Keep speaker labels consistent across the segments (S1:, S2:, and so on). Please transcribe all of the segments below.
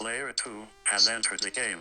S1: Player 2 has entered the game.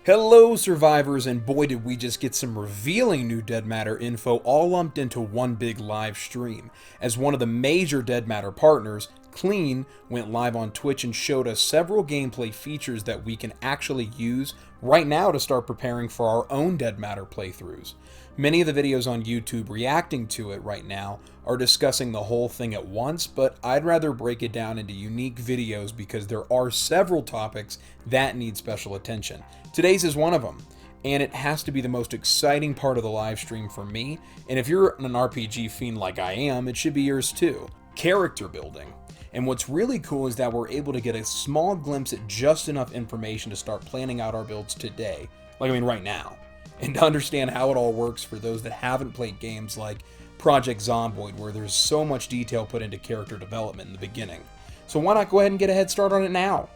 S2: Hello, survivors, and boy did we just get some revealing new Dead Matter info all lumped into one big live stream. As one of the major Dead Matter partners, Clean went live on Twitch and showed us several gameplay features that we can actually use right now to start preparing for our own Dead Matter playthroughs. Many of the videos on YouTube reacting to it right now are discussing the whole thing at once, but I'd rather break it down into unique videos because there are several topics that need special attention. Today's is one of them, and it has to be the most exciting part of the live stream for me, and if you're an RPG fiend like I am, it should be yours too. Character building. And what's really cool is that we're able to get a small glimpse at just enough information to start planning out our builds today, right now, and to understand how it all works for those that haven't played games like Project Zomboid, where there's so much detail put into character development in the beginning. So why not go ahead and get a head start on it now?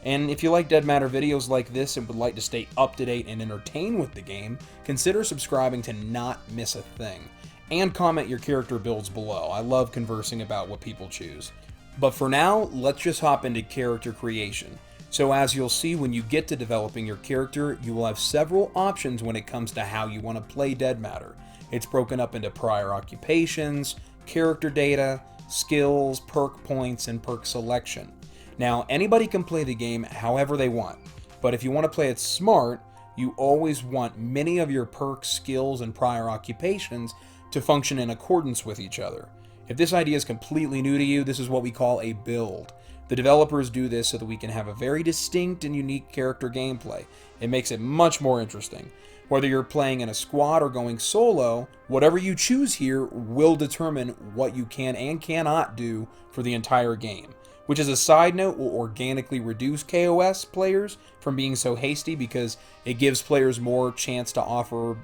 S2: And if you like Dead Matter videos like this and would like to stay up to date and entertained with the game, consider subscribing to not miss a thing. And comment your character builds below. I love conversing about what people choose. But for now, let's just hop into character creation. So as you'll see, when you get to developing your character, you will have several options when it comes to how you want to play Dead Matter. It's broken up into prior occupations, character data, skills, perk points, and perk selection. Now, anybody can play the game however they want, but if you want to play it smart, you always want many of your perks, skills, and prior occupations to function in accordance with each other. If this idea is completely new to you, this is what we call a build. The developers do this so that we can have a very distinct and unique character gameplay. It makes it much more interesting. Whether you're playing in a squad or going solo, whatever you choose here will determine what you can and cannot do for the entire game. Which, as a side note, will organically reduce KOS players from being so hasty because it gives players more chance to offer,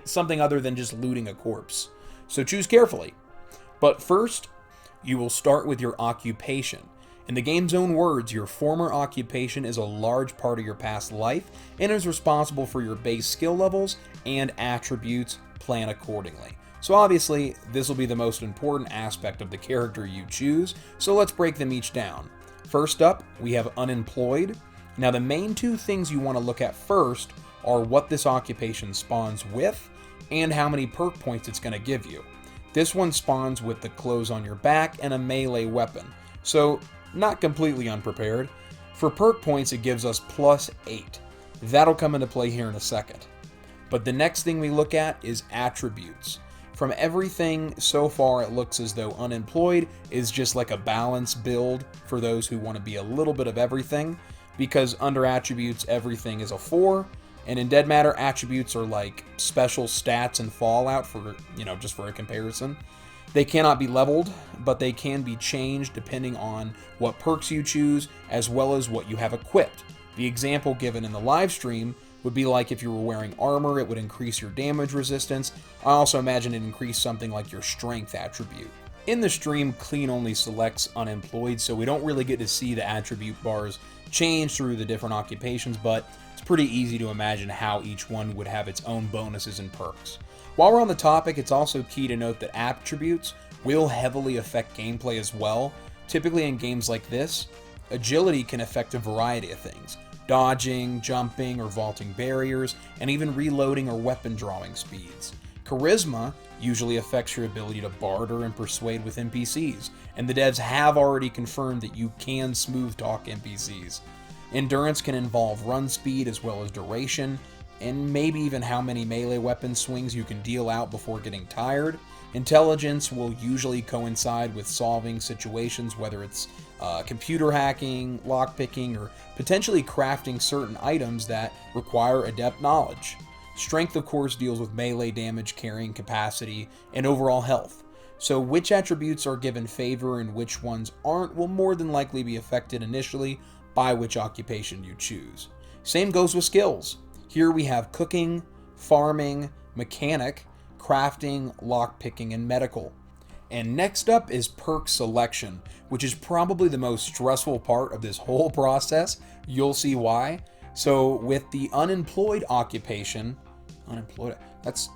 S2: something other than just looting a corpse. So choose carefully. But first, you will start with your occupation. In the game's own words, your former occupation is a large part of your past life and is responsible for your base skill levels and attributes. Plan accordingly. So obviously, this will be the most important aspect of the character you choose, so let's break them each down. First up, we have unemployed. Now the main two things you want to look at first are what this occupation spawns with and how many perk points it's going to give you. This one spawns with the clothes on your back and a melee weapon, so not completely unprepared. For perk points, it gives us +8. That'll come into play here in a second. But the next thing we look at is attributes. From everything so far, it looks as though unemployed is just like a balanced build for those who want to be a little bit of everything, because under attributes, everything is a 4, and in Dead Matter, attributes are like special stats in Fallout for, just for a comparison. They cannot be leveled, but they can be changed depending on what perks you choose, as well as what you have equipped. The example given in the live stream would be like if you were wearing armor, it would increase your damage resistance. I also imagine it increased something like your strength attribute. In the stream, Clean only selects unemployed, so we don't really get to see the attribute bars change through the different occupations, but it's pretty easy to imagine how each one would have its own bonuses and perks. While we're on the topic, it's also key to note that attributes will heavily affect gameplay as well. Typically in games like this, agility can affect a variety of things. Dodging, jumping, or vaulting barriers, and even reloading or weapon drawing speeds. Charisma usually affects your ability to barter and persuade with NPCs, and the devs have already confirmed that you can smooth talk NPCs. Endurance can involve run speed as well as duration, and maybe even how many melee weapon swings you can deal out before getting tired. Intelligence will usually coincide with solving situations, whether it's computer hacking, lockpicking, or potentially crafting certain items that require adept knowledge. Strength, of course, deals with melee damage, carrying capacity, and overall health. So which attributes are given favor and which ones aren't will more than likely be affected initially by which occupation you choose. Same goes with skills. Here we have cooking, farming, mechanic, crafting, lockpicking, and medical. And next up is perk selection, which is probably the most stressful part of this whole process. You'll see why. So with the unemployed occupation, that's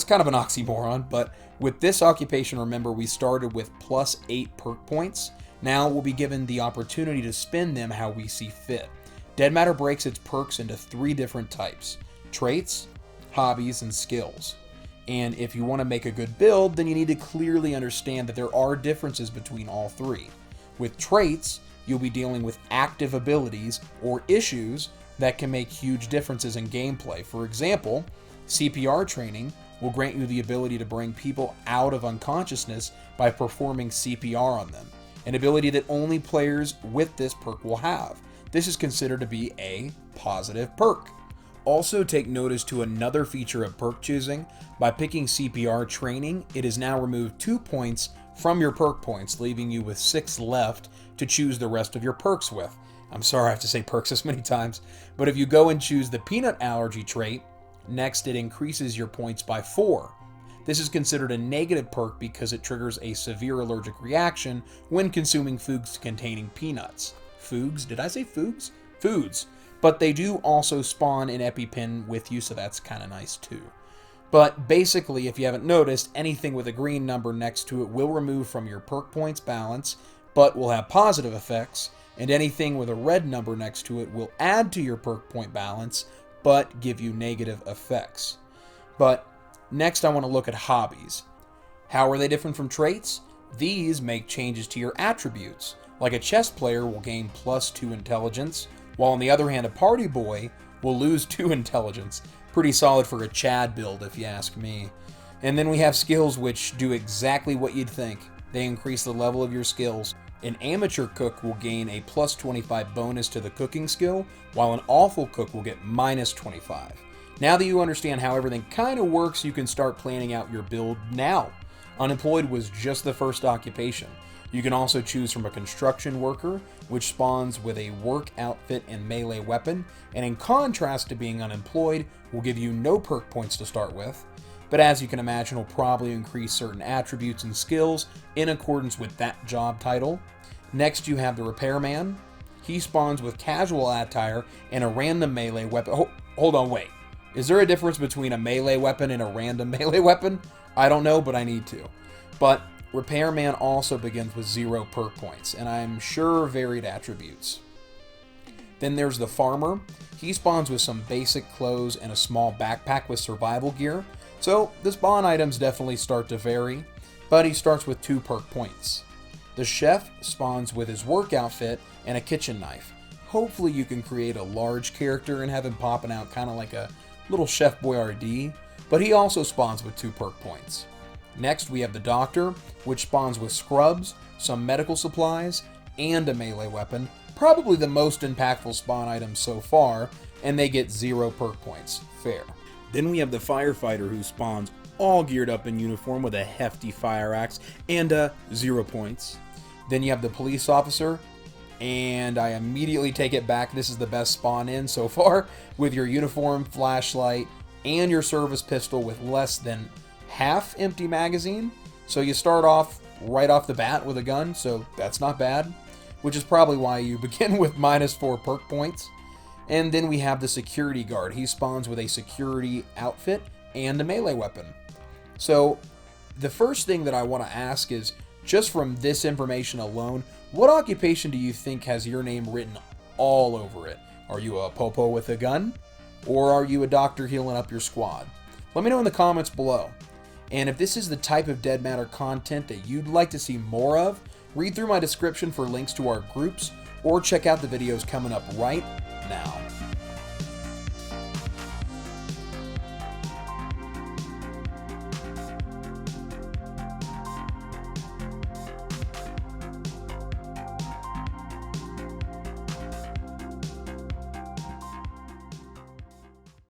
S2: kind of an oxymoron, but with this occupation, remember we started with +8 perk points. Now we'll be given the opportunity to spin them how we see fit. Dead Matter breaks its perks into 3 different types: traits, hobbies, and skills. And if you want to make a good build, then you need to clearly understand that there are differences between all 3. With traits, you'll be dealing with active abilities or issues that can make huge differences in gameplay. For example, CPR training will grant you the ability to bring people out of unconsciousness by performing CPR on them, an ability that only players with this perk will have. This is considered to be a positive perk. Also take notice to another feature of perk choosing. By picking CPR training, it has now removed 2 points from your perk points, leaving you with 6 left to choose the rest of your perks with. I'm sorry I have to say perks this many times, but if you go and choose the peanut allergy trait, next it increases your points by 4. This is considered a negative perk because it triggers a severe allergic reaction when consuming foods containing peanuts. Foods? Did I say foods? Foods. But they do also spawn an EpiPen with you, so that's kind of nice too. But basically, if you haven't noticed, anything with a green number next to it will remove from your perk points balance, but will have positive effects, and anything with a red number next to it will add to your perk point balance, but give you negative effects. But next I want to look at hobbies. How are they different from traits? These make changes to your attributes. Like a chess player will gain +2 intelligence, while on the other hand a party boy will lose 2 intelligence. Pretty solid for a Chad build if you ask me. And then we have skills which do exactly what you'd think. They increase the level of your skills. An amateur cook will gain a +25 bonus to the cooking skill, while an awful cook will get -25. Now that you understand how everything kind of works, you can start planning out your build now. Unemployed was just the first occupation. You can also choose from a construction worker, which spawns with a work outfit and melee weapon, and in contrast to being unemployed, will give you no perk points to start with, but as you can imagine will probably increase certain attributes and skills in accordance with that job title. Next you have the repairman. He spawns with casual attire and a random melee weapon. Hold on, wait. Is there a difference between a melee weapon and a random melee weapon? I don't know, but I need to. But repairman also begins with 0 perk points, and I'm sure varied attributes. Then there's the farmer. He spawns with some basic clothes and a small backpack with survival gear. So the spawn items definitely start to vary, but he starts with 2 perk points. The chef spawns with his work outfit and a kitchen knife. Hopefully you can create a large character and have him popping out kind of like a little Chef Boyardee, but he also spawns with 2 perk points. Next we have the doctor, which spawns with scrubs, some medical supplies, and a melee weapon, probably the most impactful spawn item so far, and they get 0 perk points. Fair. Then we have the firefighter, who spawns all geared up in uniform with a hefty fire axe and 0 points. Then you have the police officer, and I immediately take it back, this is the best spawn in so far, with your uniform, flashlight, and your service pistol with less than half empty magazine. So you start off right off the bat with a gun, so that's not bad, which is probably why you begin with -4 perk points. And then we have the security guard. He spawns with a security outfit and a melee weapon. So the first thing that I want to ask is, just from this information alone, what occupation do you think has your name written all over it? Are you a popo with a gun? Or are you a doctor healing up your squad? Let me know in the comments below. And if this is the type of Dead Matter content that you'd like to see more of, read through my description for links to our groups, or check out the videos coming up right now.